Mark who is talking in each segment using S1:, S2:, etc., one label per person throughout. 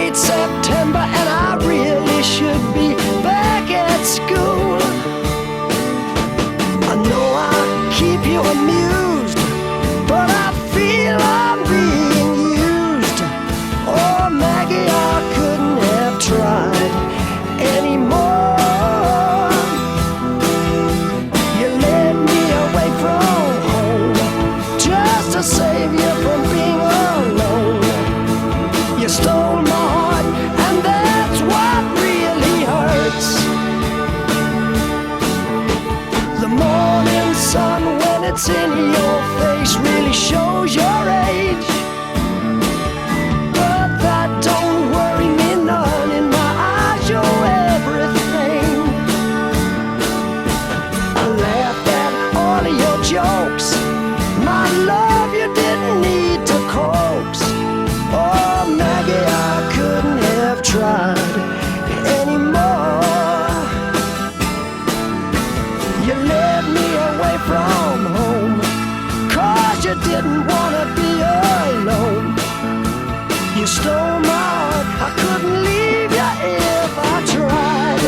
S1: late September and I really should be back at school. I know I keep you amused, but I feel I'm being used. Oh, Maggie, I couldn't have tried anymore. You led me away from home just to save you from being alone. You stole my heart, and that's what really hurts. The morning sun, when it's in your face, really shows your age. But that don't worry me none. In my eyes, you're everything. I laughed at all of your jokes. My love, you didn't need to coax. Oh, Maggie, I couldn't have tried anymore. You led me away from home, 'cause you didn't want to be alone. You stole my heart, I couldn't leave you if I tried.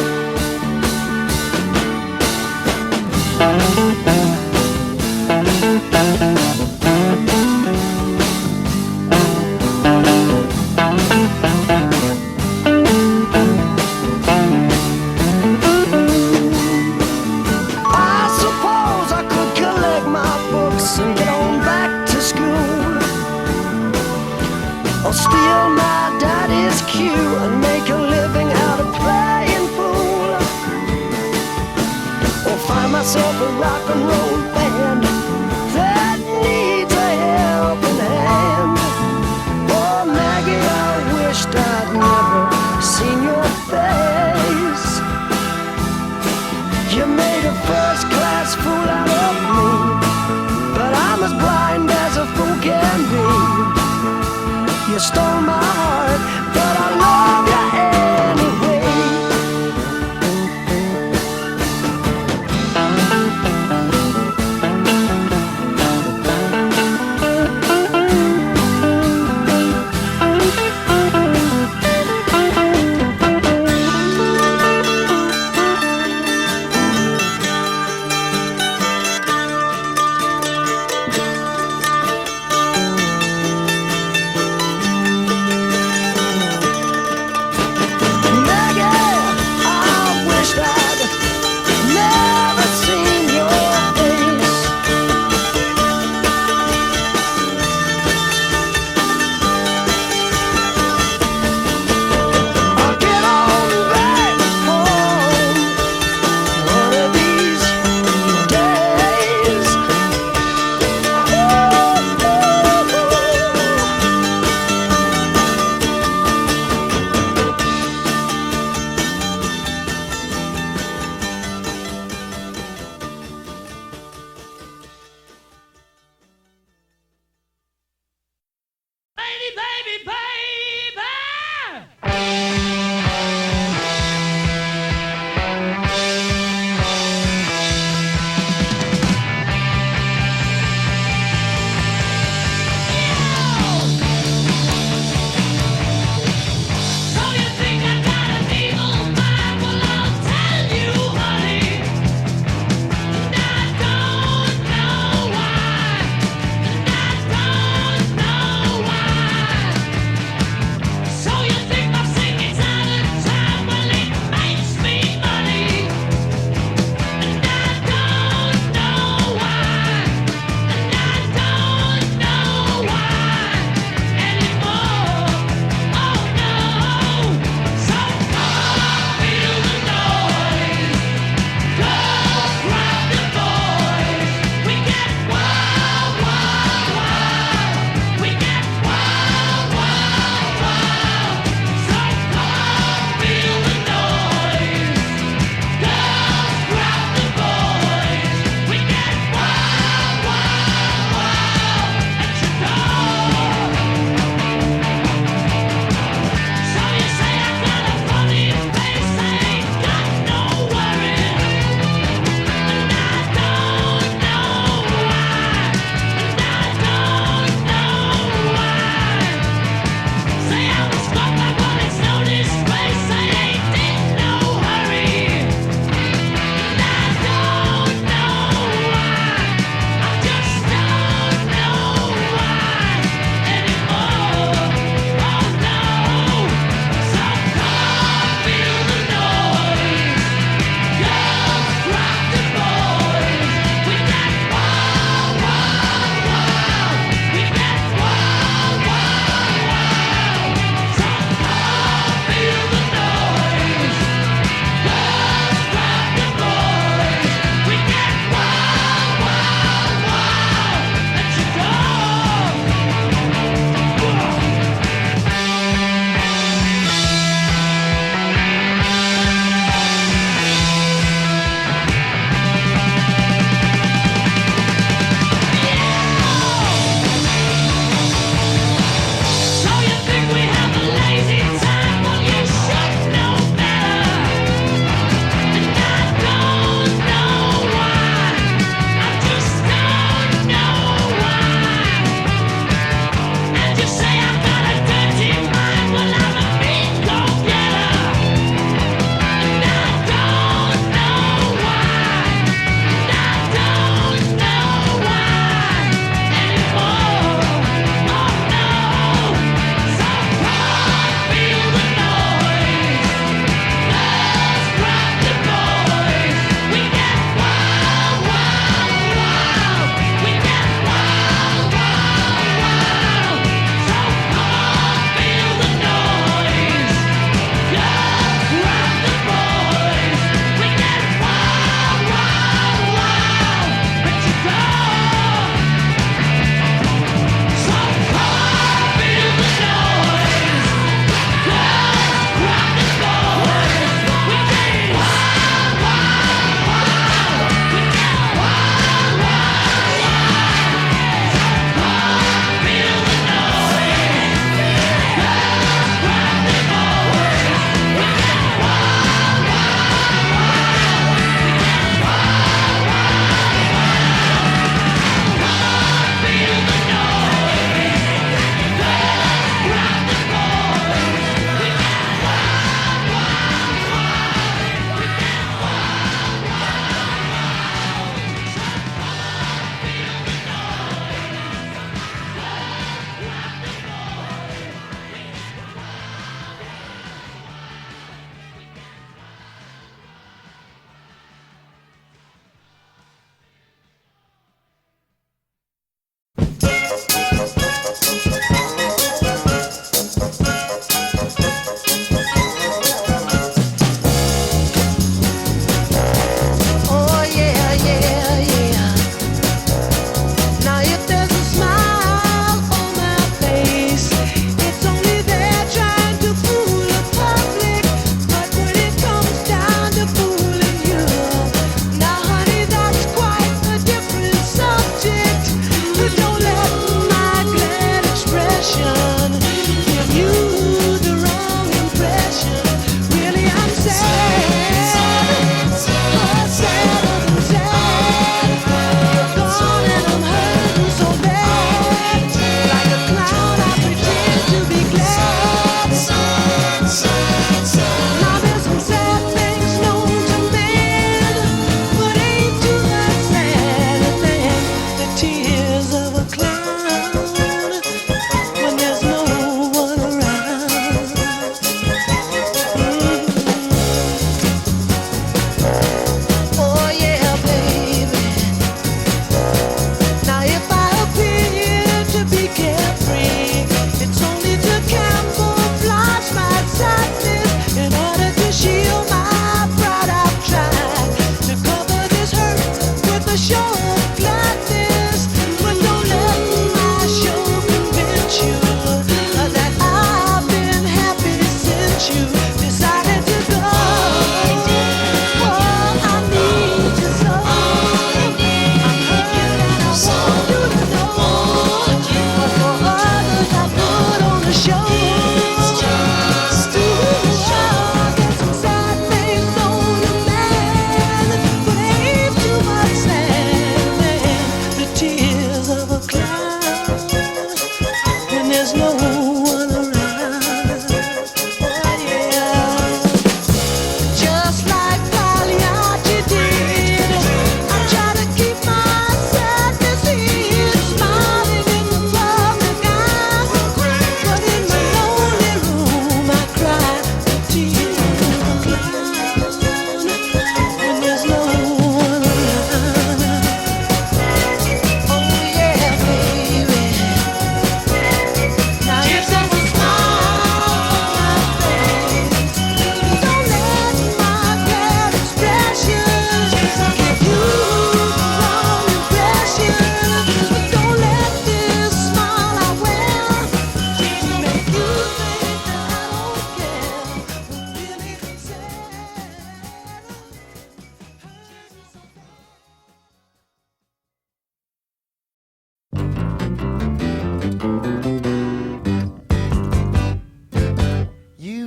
S1: I suppose I could collect my books and get on back to school, or steal my daddy's cue and make a living out of playing fool, or find myself a rock and roll band that needs a helping hand. Oh, Maggie, I wished I'd never seen your face. You made a first-class fool out of me, but I'm as blind as a fool can be. You stole my heart, but I love you anyway.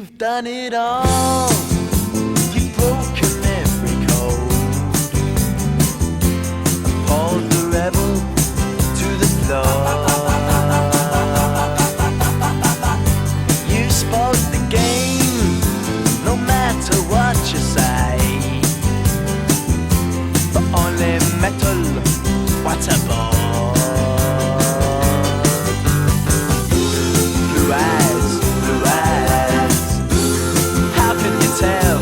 S1: You've done it all. You've broken every code. Appalled the rebel to the floor. You spoke the game, no matter what you say. But only metal, what a bore. Blue eyes, blue eyes. How can you tell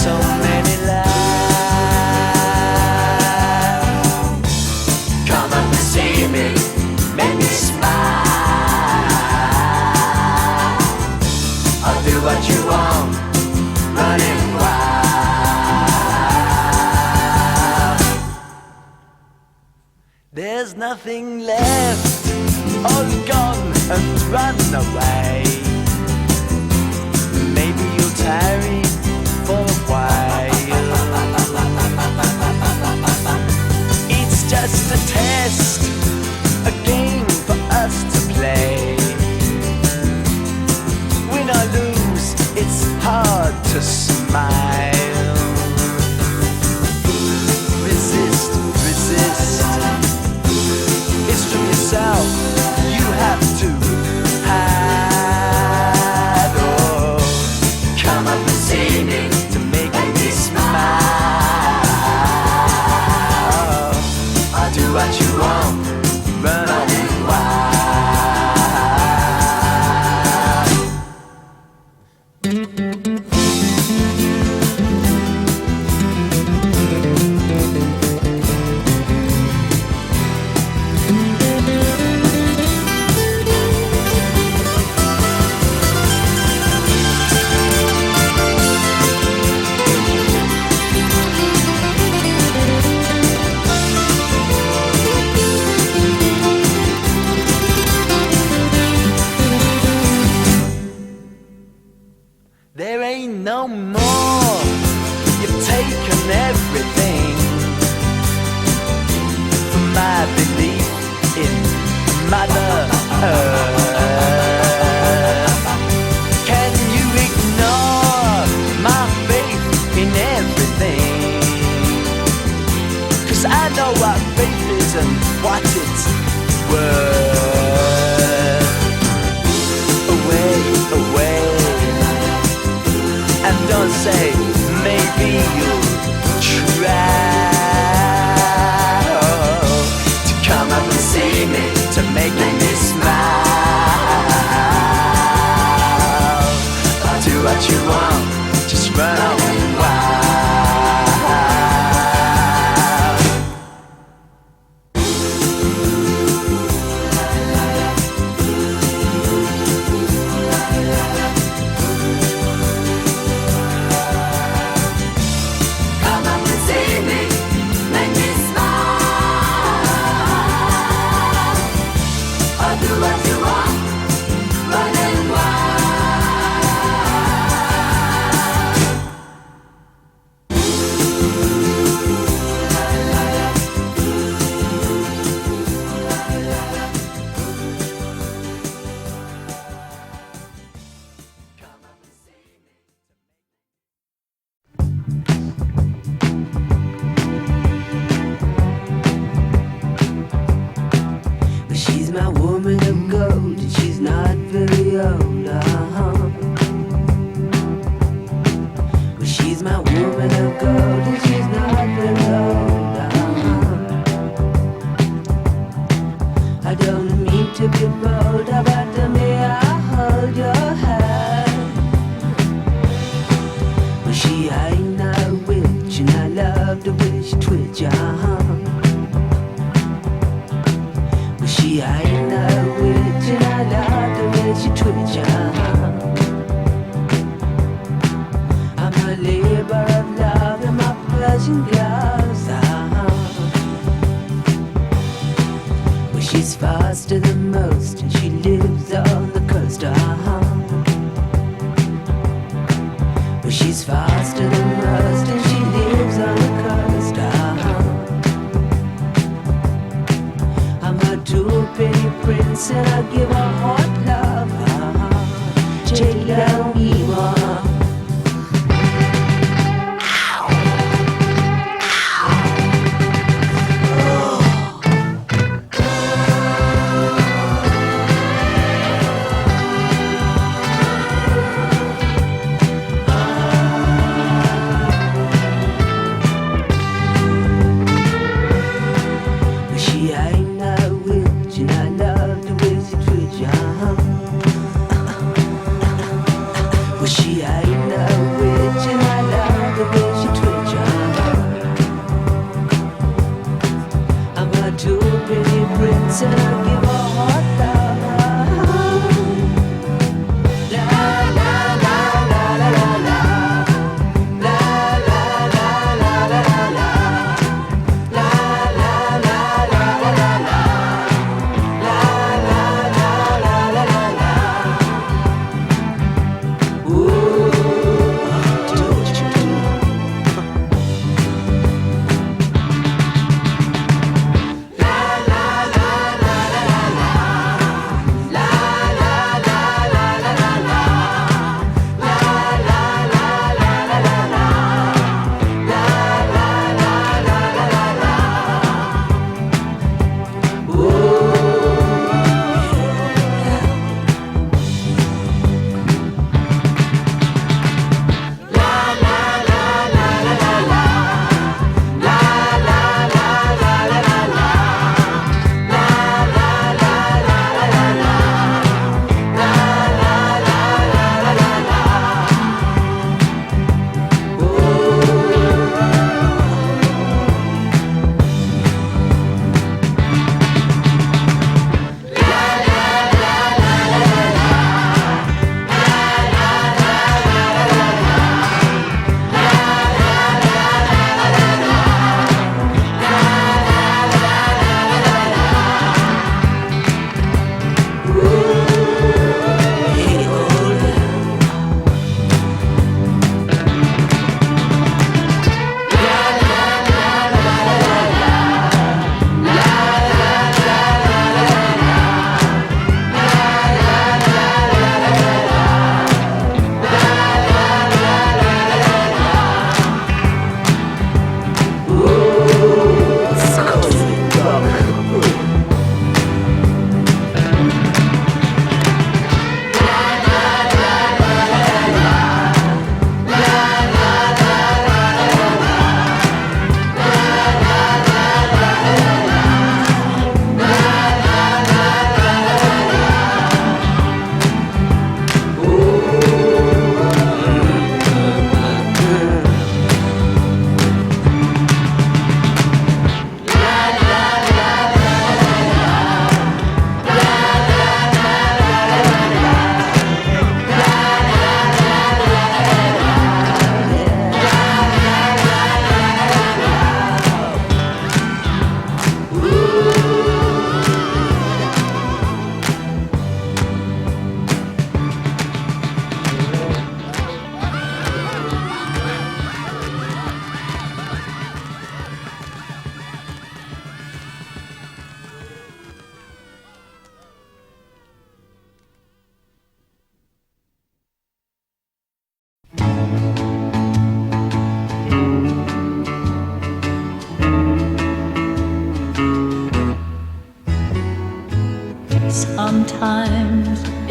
S1: so many lies? Come up and see me, make me smile. I'll do what you want, running wild. There's nothing left, all gone and run away. Maybe you'll tarry for a while. It's just a test, a game for us to play. Win or lose, it's hard to smile. Resist, resist. It's from yourself, you have to hide. Oh, come up and see me to make me smile. I'll do what you want, running wild. There ain't no more. You've taken everything from my belief in Mother Earth. Can you ignore my faith in everything? 'Cause I know what faith is and what it's worth. Away, away. And don't say, maybe you'll try to come up and see me, to make me smile. I'll do what you want, just run wild. She's my woman of gold, and she's not very old, Well, she's my woman of gold, and she's not very old, I don't mean to be bold, but may I hold your hand? Well, she ain't no witch, and I love the way she twitch, She ain't no witch, and I love the way she twitch, I'm a labor of love in my Persian gloves, Well, she's faster than most, and she lives on the coast, Well, she's faster than most, and she lives on the coast, I'm a two-penny prince, and I give her hot love, Take down evil.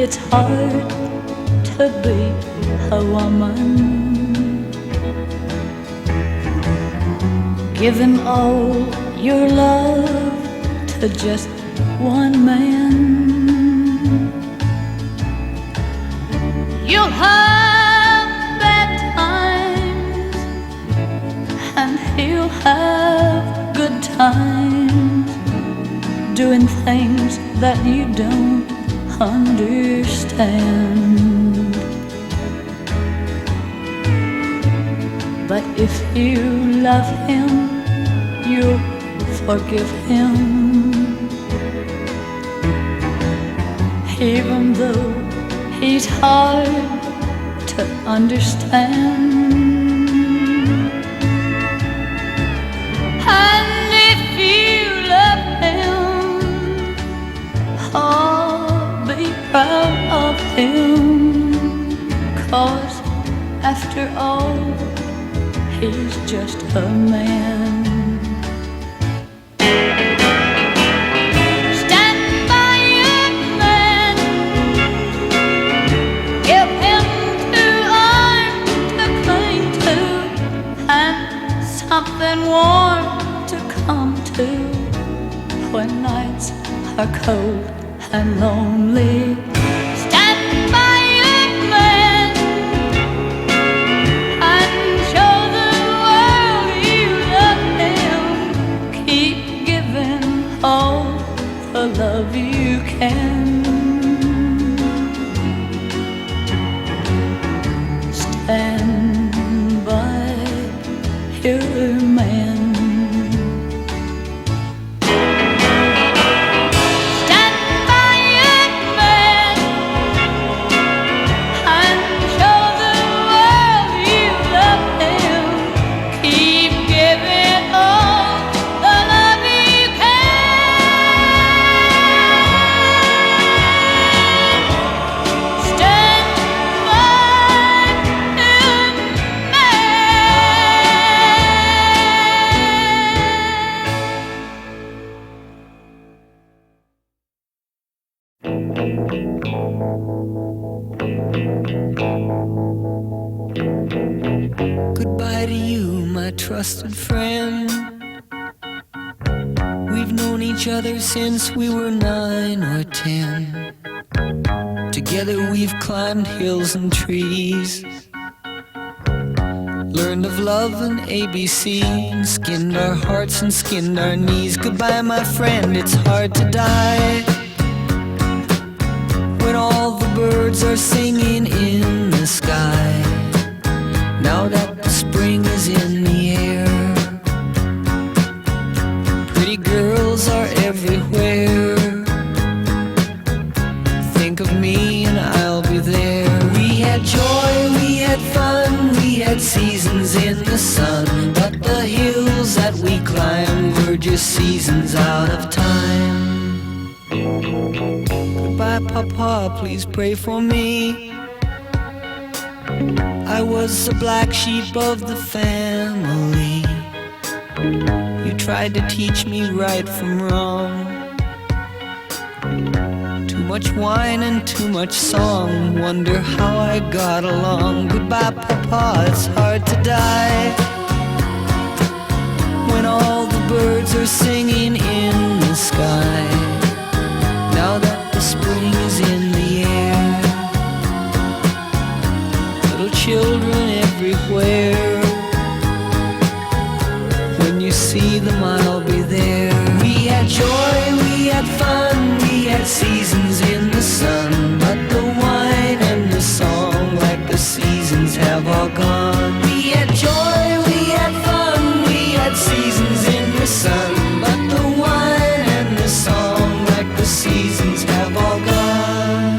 S2: it's hard to be a woman, giving all your love to just one man. You'll have bad times and he'll have good times, doing things that you don't understand. But if you love him, you'll forgive him, even though he's hard to understand. And if you love him, oh, be proud of him, 'cause after all, he's just a man. Stand by your man, give him 2 arms to cling to, and something warm to come to when nights are cold and lonely. Stand by your man and show the world you love him. Keep giving all the love you can. Stand by your man.
S1: Goodbye to you, my trusted friend. We've known each other since we were 9 or 10. Together we've climbed hills and trees, learned of love and ABC, and skinned our hearts and skinned our knees. Goodbye, my friend, it's hard to die when all the birds are singing in the sky. Now that the spring is in the air, pretty girls are everywhere. Think of me and I'll be there. We had joy, we had fun, we had seasons in the sun, but the hills that we climbed were just seasons out of time. Goodbye, Papa, please pray for me. I was the black sheep of the family. You tried to teach me right from wrong. Too much wine and too much song, wonder how I got along. Goodbye, Papa, it's hard to die when all the birds are singing in the sky. Now that the spring is in the air, children everywhere. When you see them, I'll be there. We had joy, we had fun, we had seasons in the sun, but the wine and the song, like the seasons, have all gone. We had joy, we had fun, we had seasons in the sun, but the wine and the song, like the seasons, have all gone.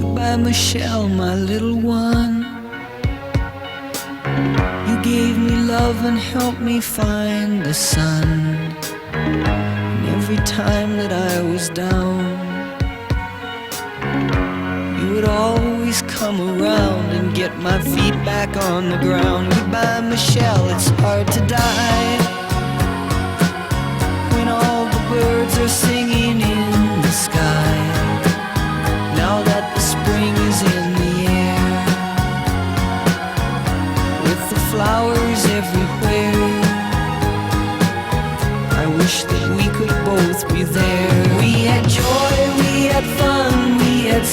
S1: Goodbye, Michelle, my little one. You gave me love and helped me find the sun. And every time that I was down, you would always come around and get my feet back on the ground. Goodbye, Michelle, it's hard to die when all the birds are singing in the sky.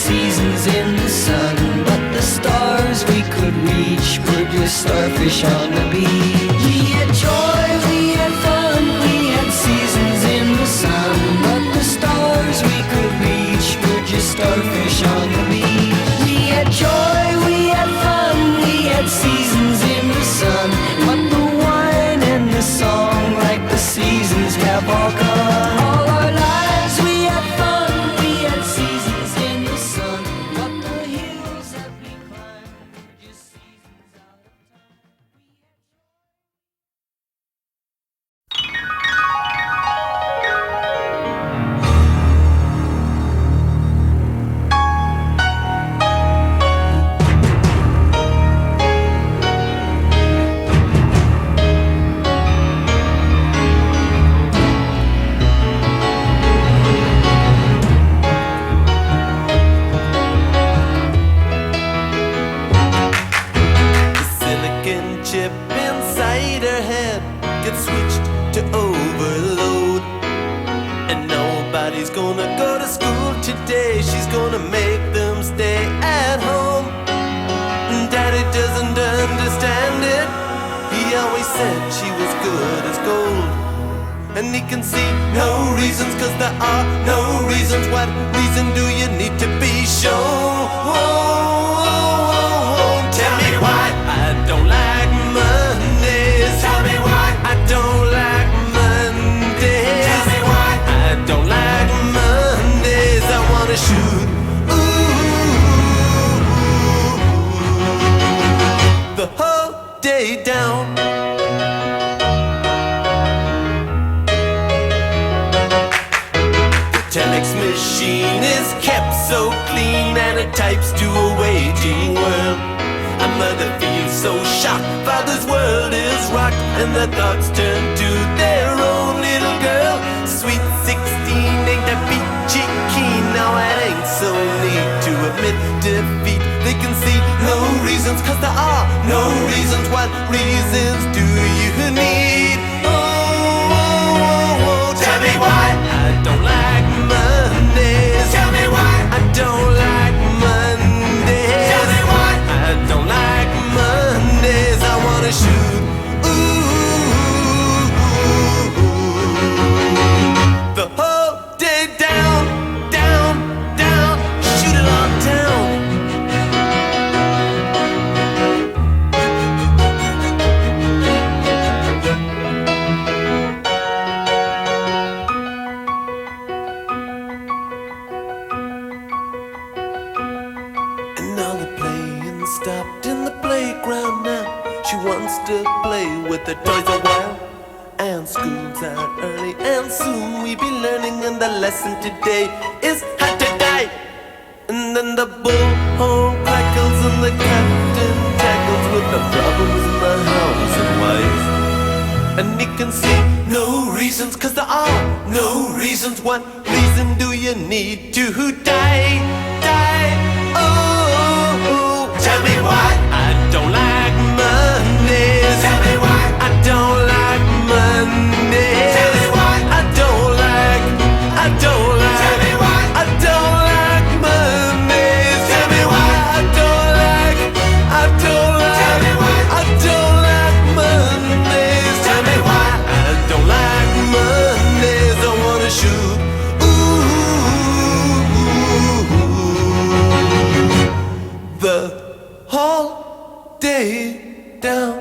S1: seasons in the sun, but the stars we could reach were just starfish on the beach. We had joy, we had fun, we had seasons in the sun, but the stars we could reach were just starfish on the beach. We had joy, we had fun, we had seasons in the sun, but the wine and the song, like the seasons, have all gone. All our lives we had fun, we had seasons in the sun, but the hills that we climbed were just seasons out of time.
S3: Silicon chip inside her head gets switched to overload, and nobody's gonna go to school today. She's gonna make them stay at home. Daddy doesn't understand it. He always said she was good as gold, and he can see no reasons, 'cause there are no reasons. What reason do you need to be shown? Tell me why I don't like Mondays. Tell me why I don't like Mondays. Tell me why I don't like Mondays. I wanna shoot the whole day down. The telex machine is kept so clean, and it types to a waging world. A mother feels so shocked, father's world is rocked, and their thoughts turn to their own little girl. Sweet 16 ain't that peachy keen. Now it ain't so neat to admit defeat. They can see no reasons, 'cause there are no reasons. What reasons do you need? Tell me why I don't like Mondays. Tell me why I don't like Mondays. Tell me why I don't like Mondays. I wanna shoot the whole day down, down, down. Shoot it all down. And all the playing stopped in the playground now. She wants to play with the toys a while. And school's out early, and soon we be learning. And the lesson today is how to die. And then the bullhorn crackles, and the captain tackles with the problems in the house and wife. And he can see no reasons, 'cause there are no reasons. What reason do you need to die? Die, oh, tell me why I don't like Mondays. Tell me why I don't like Mondays. Tell me why I don't like, I don't like. Tell me why I don't like Mondays. Tell me why I don't like, I don't like. Tell me why I don't like Mondays. Tell me why I don't like Mondays. I wanna shoot the whole day down.